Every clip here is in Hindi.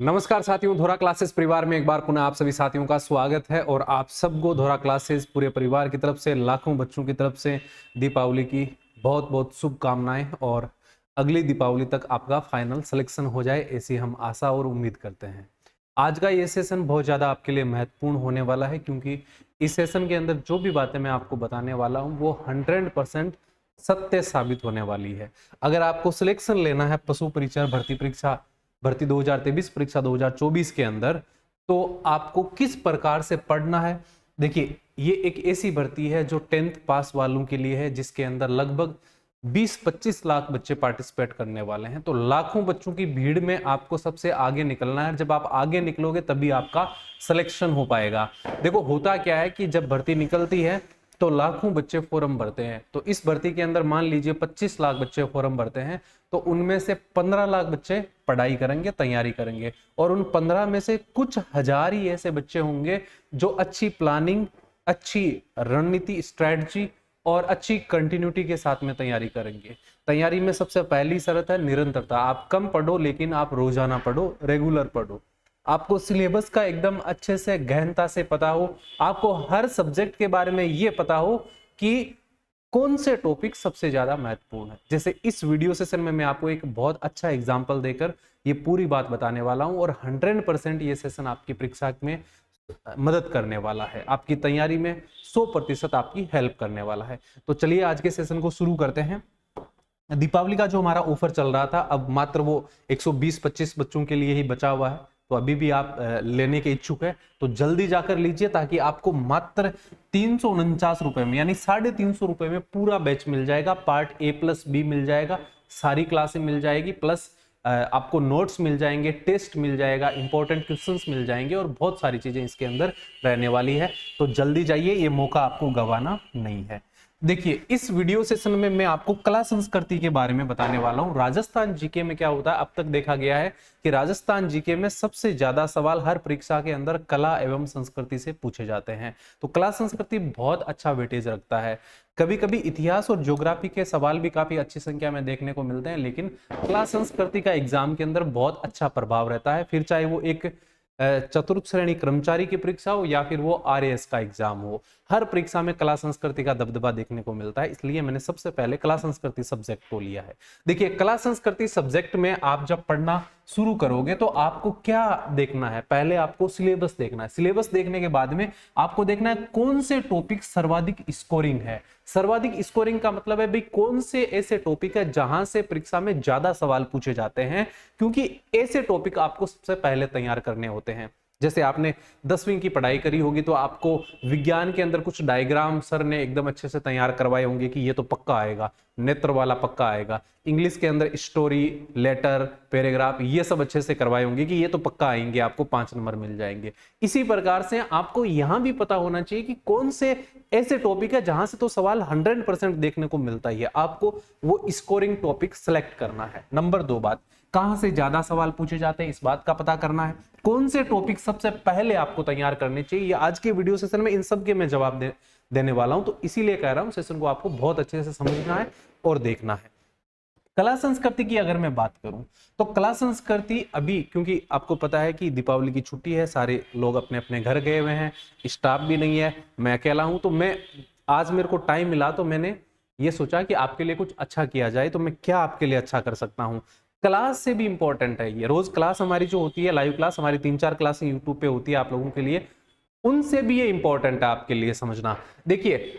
नमस्कार साथियों, धोरा क्लासेस परिवार में एक बार पुनः आप सभी साथियों का स्वागत है। और आप सबको धोरा क्लासेस पूरे परिवार की तरफ से, लाखों बच्चों की तरफ से दीपावली की बहुत बहुत शुभकामनाएं। और अगली दीपावली तक आपका फाइनल सिलेक्शन हो जाए, ऐसी हम आशा और उम्मीद करते हैं। आज का ये सेशन बहुत ज़्यादा आपके लिए महत्वपूर्ण होने वाला है, क्योंकि इस सेशन के अंदर जो भी बातें मैं आपको बताने वाला हूँ वो 100% सत्य साबित होने वाली है। अगर आपको सिलेक्शन लेना है पशु परीक्षा भर्ती 2023 परीक्षा 2024 के अंदर, तो आपको किस प्रकार से पढ़ना है। देखिए, ये एक ऐसी भर्ती है जो 10th पास वालों के लिए है, जिसके अंदर लगभग 20-25 लाख बच्चे पार्टिसिपेट करने वाले हैं। तो लाखों बच्चों की भीड़ में आपको सबसे आगे निकलना है। जब आप आगे निकलोगे तभी आपका सिलेक्शन हो पाएगा। देखो, होता क्या है कि जब भर्ती निकलती है तो लाखों बच्चे फॉर्म भरते हैं। तो इस भर्ती के अंदर मान लीजिए 25 लाख बच्चे फॉर्म भरते हैं, तो उनमें से 15 लाख बच्चे पढ़ाई करेंगे, तैयारी करेंगे। और उन 15 में से कुछ हजार ही ऐसे बच्चे होंगे जो अच्छी प्लानिंग, अच्छी रणनीति, स्ट्रेटजी और अच्छी कंटिन्यूटी के साथ में तैयारी करेंगे। तैयारी में सबसे पहली शर्त है निरंतरता। आप कम पढ़ो, लेकिन आप रोजाना पढ़ो, रेगुलर पढ़ो। आपको सिलेबस का एकदम अच्छे से गहनता से पता हो, आपको हर सब्जेक्ट के बारे में ये पता हो कि कौन से टॉपिक सबसे ज्यादा महत्वपूर्ण है। जैसे इस वीडियो सेशन में मैं आपको एक बहुत अच्छा एग्जांपल देकर ये पूरी बात बताने वाला हूं, और 100% ये सेशन आपकी परीक्षा में मदद करने वाला है, आपकी तैयारी में 100% आपकी हेल्प करने वाला है। तो चलिए आज के सेशन को शुरू करते हैं। दीपावली का जो हमारा ऑफर चल रहा था, अब मात्र वो 120-25 बच्चों के लिए ही बचा हुआ है। तो अभी भी आप लेने के इच्छुक है तो जल्दी जाकर लीजिए, ताकि आपको मात्र 349 रुपए में, यानी 350 रुपए में पूरा बैच मिल जाएगा। पार्ट A+B मिल जाएगा, सारी क्लासें मिल जाएगी, प्लस आपको नोट्स मिल जाएंगे, टेस्ट मिल जाएगा, इंपॉर्टेंट क्वेश्चंस मिल जाएंगे, और बहुत सारी चीजें इसके अंदर रहने वाली है। तो जल्दी जाइए, ये मौका आपको गंवाना नहीं है। देखिए, इस वीडियो सेशन में मैं आपको कला संस्कृति के बारे में बताने वाला हूं। राजस्थान जीके में क्या होता है, अब तक देखा गया है कि राजस्थान जीके में सबसे ज्यादा सवाल हर परीक्षा के अंदर कला एवं संस्कृति से पूछे जाते हैं। तो कला संस्कृति बहुत अच्छा वेटेज रखता है। कभी कभी इतिहास और ज्योग्राफी के सवाल भी काफी अच्छी संख्या में देखने को मिलते हैं, लेकिन कला संस्कृति का एग्जाम के अंदर बहुत अच्छा प्रभाव रहता है। फिर चाहे वो एक चतुर्थ श्रेणी कर्मचारी की परीक्षा हो या फिर वो RAS का एग्जाम हो, हर परीक्षा में कला संस्कृति का दबदबा देखने को मिलता है। इसलिए मैंने सबसे पहले कला संस्कृति सब्जेक्ट को लिया है। देखिए, कला संस्कृति सब्जेक्ट में आप जब पढ़ना शुरू करोगे तो आपको क्या देखना है, पहले आपको सिलेबस देखना है। सिलेबस देखने के बाद में आपको देखना है कौन से टॉपिक सर्वाधिक स्कोरिंग है। सर्वाधिक स्कोरिंग का मतलब है भाई कौन से ऐसे टॉपिक है जहां से परीक्षा में ज्यादा सवाल पूछे जाते हैं, क्योंकि ऐसे टॉपिक आपको सबसे पहले तैयार करने होते हैं। जैसे आपने 10वीं की पढ़ाई करी होगी तो आपको विज्ञान के अंदर कुछ डायग्राम सर ने एकदम अच्छे से तैयार करवाए होंगे कि ये तो पक्का आएगा, नेत्र वाला पक्का आएगा। इंग्लिश के अंदर स्टोरी, लेटर, पैराग्राफ, ये सब अच्छे से करवाए होंगे कि ये तो पक्का आएंगे, आपको 5 नंबर मिल जाएंगे। इसी प्रकार से आपको यहां भी पता होना चाहिए कि कौन से ऐसे टॉपिक है जहां से तो सवाल 100% देखने को मिलता ही है। आपको वो स्कोरिंग टॉपिक सेलेक्ट करना है। नंबर 2 बात, कहां से ज्यादा सवाल पूछे जाते हैं इस बात का पता करना है। कौन से टॉपिक सबसे पहले आपको तैयार करने चाहिए, आज के वीडियो सेशन में इन सब के मैं जवाब देने वाला हूं। तो इसीलिए कह रहा हूं सेशन को आपको बहुत अच्छे से समझना है और देखना है। कला संस्कृति की अगर मैं बात करूं तो कला संस्कृति अभी, क्योंकि आपको पता है कि दीपावली की छुट्टी है, सारे लोग अपने अपने घर गए हुए हैं, स्टाफ भी नहीं है, मैं अकेला हूं। तो मैं आज मेरे को टाइम मिला तो मैंने ये सोचा कि आपके लिए कुछ अच्छा किया जाए। तो मैं क्या आपके लिए अच्छा कर सकता हूं, क्लास से भी इंपॉर्टेंट है ये। रोज क्लास हमारी जो होती है, लाइव क्लास हमारी 3-4 क्लास यूट्यूब पे होती है आप लोगों के लिए, उनसे भी ये इंपॉर्टेंट है आपके लिए समझना। देखिए,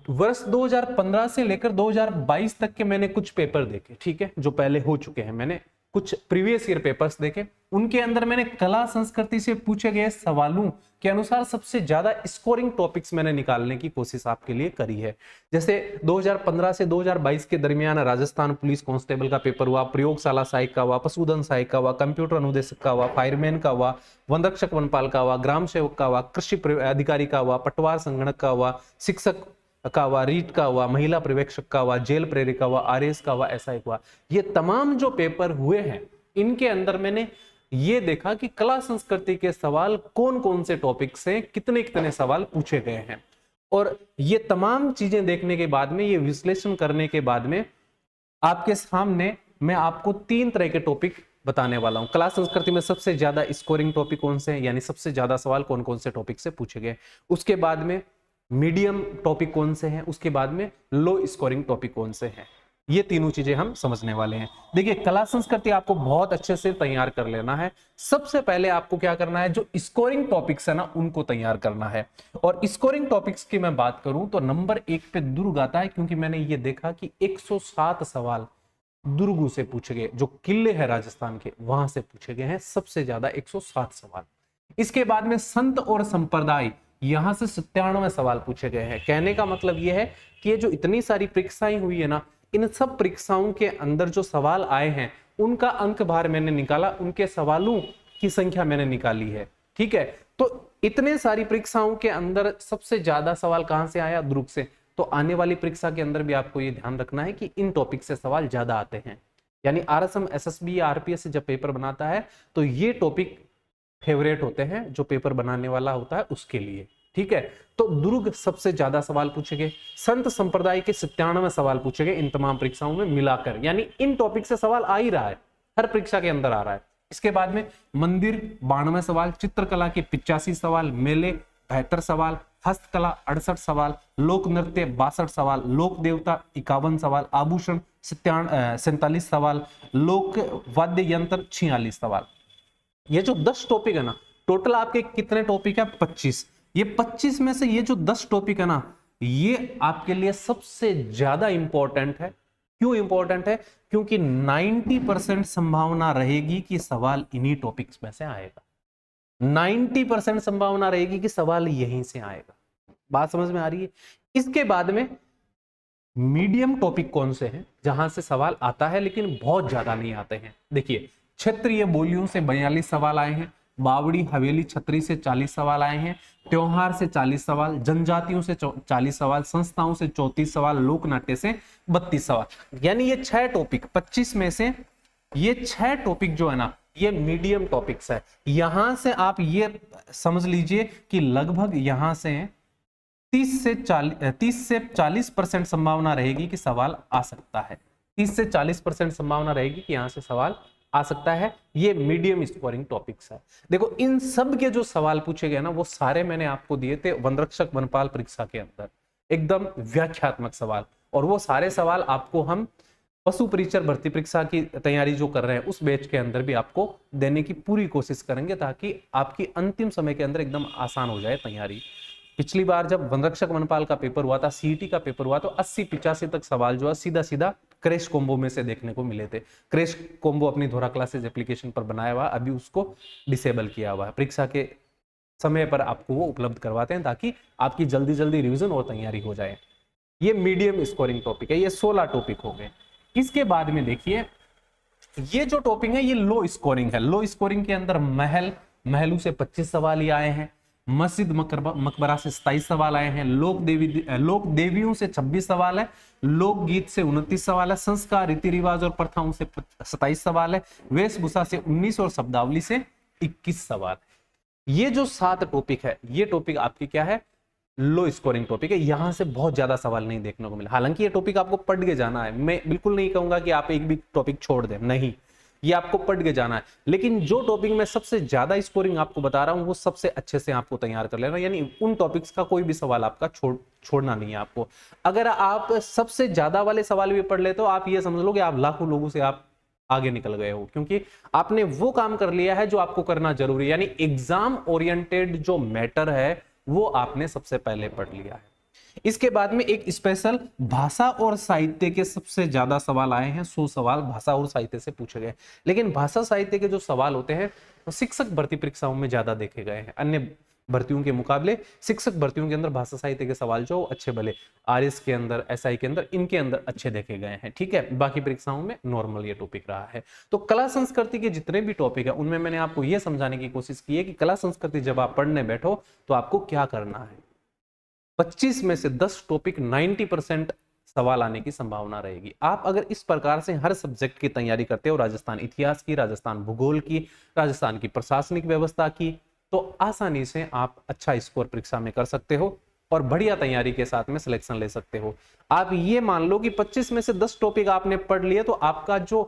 वर्ष 2015 से लेकर 2022 तक के मैंने कुछ पेपर देखे, ठीक है, जो पहले हो चुके हैं। मैंने कुछ प्रीवियस ईयर पेपर्स देखे, उनके अंदर मैंने कला संस्कृति से पूछे गए सवालों के अनुसार सबसे ज्यादा स्कोरिंग टॉपिक्स मैंने निकालने की कोशिश आपके लिए करी है। जैसे 2015 से 2022 के दरमियान राजस्थान पुलिस कांस्टेबल का पेपर हुआ, प्रयोगशाला सहायक का हुआ, पशुधन सहायक का हुआ, कंप्यूटर अनुदेशक का हुआ, फायरमैन का हुआ, वन रक्षक वनपाल का हुआ, ग्राम सेवक का हुआ, कृषि अधिकारी का हुआ, पटवार संगणक का हुआ, शिक्षक का हुआ, रीट का हुआ, महिला पर्यवेक्षक का हुआ, जेल प्रेरी का हुआ, RAS का हुआ, ऐसा एक हुआ। ये तमाम जो पेपर हुए हैं इनके अंदर मैंने ये देखा कि कला संस्कृति के सवाल कौन कौन से टॉपिक से कितने कितने सवाल पूछे गए हैं। और ये तमाम चीजें देखने के बाद में, ये विश्लेषण करने के बाद में आपके सामने मैं आपको 3 तरह के टॉपिक बताने वाला हूं। कला संस्कृति में सबसे ज्यादा स्कोरिंग टॉपिक कौन से हैं, यानी सबसे ज्यादा सवाल कौन कौन से टॉपिक से पूछे गए, उसके बाद में मीडियम टॉपिक कौन से हैं, उसके बाद में लो स्कोरिंग टॉपिक कौन से हैं, ये तीनों चीजें हम समझने वाले हैं। देखिए, कला संस्कृति आपको बहुत अच्छे से तैयार कर लेना है। सबसे पहले आपको क्या करना है, जो स्कोरिंग टॉपिक्स है ना उनको तैयार करना है। और स्कोरिंग टॉपिक्स की मैं बात करूं तो नंबर 1 पे दुर्ग आता है, क्योंकि मैंने ये देखा कि 107 सवाल दुर्ग से पूछे गए, जो किले हैं राजस्थान के वहां से पूछे गए हैं सबसे ज्यादा 107 सवाल। इसके बाद में संत और संप्रदाय, यहां से 97 सवाल पूछे गए हैं। कहने का मतलब यह है कि ये जो इतनी सारी परीक्षाएं हुई है ना, इन सब परीक्षाओं के अंदर जो सवाल आए हैं उनका अंक भार मैंने निकाला, उनके सवालों की संख्या मैंने निकाली है। ठीक है, तो इतने सारी परीक्षाओं के अंदर सबसे ज्यादा सवाल कहां से आया, दुर्ग से। तो आने वाली परीक्षा के अंदर भी आपको ये ध्यान रखना है कि इन टॉपिक से सवाल ज्यादा आते हैं। यानी आरएसएम, एसएसबी या आरपीएस से जब पेपर बनाता है तो ये टॉपिक फेवरेट होते हैं जो पेपर बनाने वाला होता है उसके लिए। ठीक है, तो दुर्ग सबसे ज्यादा सवाल पूछे गए, संत संप्रदाय के 97 सवाल पूछे गए इन तमाम परीक्षाओं में मिलाकर। यानी इन टॉपिक से सवाल आ ही रहा है, हर परीक्षा के अंदर आ रहा है। इसके बाद में मंदिर 92 सवाल, चित्रकला के 85 सवाल, मेले 72 सवाल, हस्तकला 68 सवाल, लोक नृत्य 62 सवाल, लोक देवता 51 सवाल, आभूषण 47 सवाल, लोक वाद्य यंत्र 46 सवाल। ये जो 10 टॉपिक है ना, टोटल आपके कितने टॉपिक है, 25। ये 25 में से ये जो 10 टॉपिक है ना, ये आपके लिए सबसे ज्यादा इंपॉर्टेंट है। क्यों इंपॉर्टेंट है, क्योंकि 90% संभावना रहेगी कि सवाल इन्हीं टॉपिक्स में से आएगा। 90% संभावना रहेगी कि सवाल यहीं से आएगा। बात समझ में आ रही है। इसके बाद में मीडियम टॉपिक कौन से हैं जहां से सवाल आता है लेकिन बहुत ज्यादा नहीं आते हैं। देखिए, क्षेत्रीय बोलियों से 42 सवाल आए हैं, बावड़ी हवेली छतरी से 40 सवाल आए हैं, त्योहार से 40 सवाल, जनजातियों से 40 सवाल, संस्थाओं से 34 सवाल, लोक नाट्य से 32 सवाल। यानी ये 6 टॉपिक 25 में से ये 6 टॉपिक जो है ना, ये मीडियम टॉपिक्स है। यहां से आप ये समझ लीजिए कि लगभग यहां से 30 से 40% संभावना रहेगी कि सवाल आ सकता है। 30 से 40% संभावना रहेगी कि यहां से सवाल आ सकता है। ये मीडियम स्कोरिंग टॉपिक्स है। देखो, इन सब के जो सवाल पूछे गए ना, वो सारे मैंने आपको दिए थे वनरक्षक वनपाल परीक्षा के अंदर, एकदम व्याख्यात्मक सवाल। और वो सारे सवाल आपको हम पशु परिचर भर्ती परीक्षा की तैयारी जो कर रहे हैं उस बैच के अंदर भी आपको देने की पूरी कोशिश करेंगे, ताकि आपकी अंतिम समय के अंदर एकदम आसान हो जाए तैयारी। पिछली बार जब वनरक्षक वनपाल का पेपर हुआ था, सीईटी का पेपर हुआ, तो 80-85 तक सवाल जो है सीधा सीधा क्रैश कॉम्बो में से देखने को मिले थे। क्रैश कॉम्बो अपनी धोरा क्लासेज एप्लीकेशन पर बनाया हुआ, अभी उसको डिसेबल किया हुआ है। परीक्षा के समय पर आपको वो उपलब्ध करवाते हैं ताकि आपकी जल्दी जल्दी रिवीजन और तैयारी हो जाए। ये मीडियम स्कोरिंग टॉपिक है। ये 16 टॉपिक हो गए। इसके बाद में देखिए, ये जो टॉपिक है ये लो स्कोरिंग है। लो स्कोरिंग के अंदर महलू से 25 सवाल ही आए हैं, मस्जिद मकबरा से 27 सवाल आए हैं, लोक देवियों से 26 सवाल है, लोकगीत से 29 सवाल है, संस्कार रीति रिवाज और प्रथाओं से 27 सवाल है, वेशभूषा से 19 और शब्दावली से 21 सवाल। ये जो 7 टॉपिक है, ये टॉपिक आपकी क्या है, लो स्कोरिंग टॉपिक है। यहां से बहुत ज्यादा सवाल नहीं देखने को मिला। हालांकि ये टॉपिक आपको पढ़ के जाना है, मैं बिल्कुल नहीं कहूंगा कि आप एक भी टॉपिक छोड़ दें, नहीं, ये आपको पढ़ के जाना है। लेकिन जो टॉपिक में सबसे ज्यादा स्कोरिंग आपको बता रहा हूं वो सबसे अच्छे से आपको तैयार कर लेना। यानी उन टॉपिक्स का कोई भी सवाल आपका छोड़ना नहीं है आपको। अगर आप सबसे ज्यादा वाले सवाल भी पढ़ ले तो आप ये समझ लो कि आप लाखों लोगों से आप आगे निकल गए हो, क्योंकि आपने वो काम कर लिया है जो आपको करना जरूरी है। यानी एग्जाम ओरिएंटेड जो मैटर है वो आपने सबसे पहले पढ़ लिया है। इसके बाद में एक स्पेशल भाषा और साहित्य के सबसे ज्यादा सवाल आए हैं। 100 सवाल भाषा और साहित्य से पूछे गए। लेकिन भाषा साहित्य के जो सवाल होते हैं वो शिक्षक भर्ती परीक्षाओं में ज्यादा देखे गए हैं। अन्य भर्तियों के मुकाबले शिक्षक भर्तियों के अंदर भाषा साहित्य के सवाल जो अच्छे भले, आरएस के अंदर, एसआई के अंदर, इनके अंदर अच्छे देखे गए हैं। ठीक है, बाकी परीक्षाओं में नॉर्मल ये टॉपिक रहा है। तो कला संस्कृति के जितने भी टॉपिक है उनमें मैंने आपको ये समझाने की कोशिश की है कि कला संस्कृति जब आप पढ़ने बैठो तो आपको क्या करना है। 25 में से 10 टॉपिक 90% सवाल आने की संभावना रहेगी। आप अगर इस प्रकार से हर सब्जेक्ट की तैयारी करते हो, राजस्थान इतिहास की, राजस्थान भूगोल की, राजस्थान की प्रशासनिक व्यवस्था की, तो आसानी से आप अच्छा स्कोर परीक्षा में कर सकते हो और बढ़िया तैयारी के साथ में सिलेक्शन ले सकते हो। आप ये मान लो कि 25 में से 10 टॉपिक आपने पढ़ लिए तो आपका जो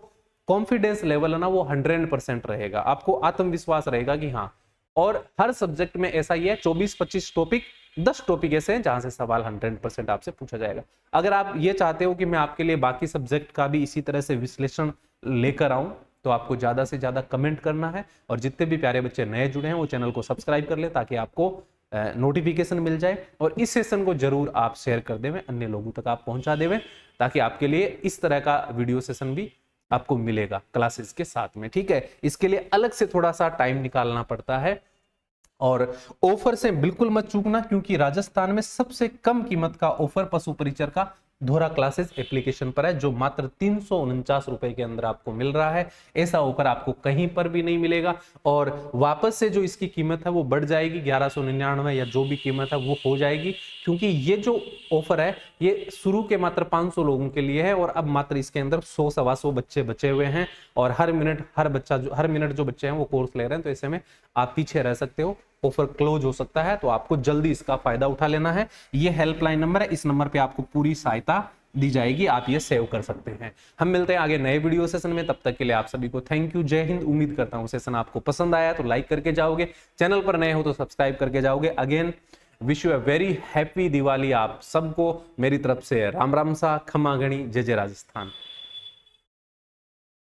कॉन्फिडेंस लेवल है ना वो 100% रहेगा, आपको आत्मविश्वास रहेगा कि हाँ। और हर सब्जेक्ट में ऐसा ही है, 24-25 टॉपिक, 10 टॉपिक ऐसे हैं जहां से सवाल 100% आपसे पूछा जाएगा। अगर आप ये चाहते हो कि मैं आपके लिए बाकी सब्जेक्ट का भी इसी तरह से विश्लेषण लेकर आऊं, तो आपको ज्यादा से ज्यादा कमेंट करना है, और जितने भी प्यारे बच्चे नए जुड़े हैं वो चैनल को सब्सक्राइब कर ले ताकि आपको नोटिफिकेशन मिल जाए, और इस सेशन को जरूर आप शेयर कर देवें, अन्य लोगों तक आप पहुंचा देवें, ताकि आपके लिए इस तरह का वीडियो सेशन भी आपको मिलेगा क्लासेस के साथ में। ठीक है, इसके लिए अलग से थोड़ा सा टाइम निकालना पड़ता है, और ऑफर से बिल्कुल मत चूकना, क्योंकि राजस्थान में सबसे कम कीमत का ऑफर पशु परिचर का दोहरा क्लासेस एप्लीकेशन पर है, जो मात्र 349 रुपए के अंदर आपको मिल रहा है। ऐसा ऑफर आपको कहीं पर भी नहीं मिलेगा, और वापस से जो इसकी कीमत है वो बढ़ जाएगी, 1199 या जो भी कीमत है वो हो जाएगी, क्योंकि ये जो ऑफर है ये शुरू के मात्र 500 लोगों के लिए है, और अब मात्र इसके अंदर 100-125 बच्चे बचे हुए हैं, और हर मिनट जो बच्चे हैं वो कोर्स ले रहे हैं, तो ऐसे में आप पीछे रह सकते हो, ऑफर क्लोज हो सकता है, तो आपको जल्दी इसका फायदा उठा लेना है। ये हेल्पलाइन नंबर है, इस नंबर पे आपको पूरी सहायता दी जाएगी, आप ये सेव कर सकते हैं। हम मिलते हैं आगे नए वीडियो सेशन में, तब तक के लिए आप सभी को थैंक यू, जय हिंद। उम्मीद करता हूं सेशन आपको पसंद आया तो लाइक करके जाओगे, चैनल पर नए हो तो सब्सक्राइब करके जाओगे। Again wish you a very happy Diwali आप सबको मेरी तरफ से। राम राम सा, खमा गणी, जय जय राजस्थान।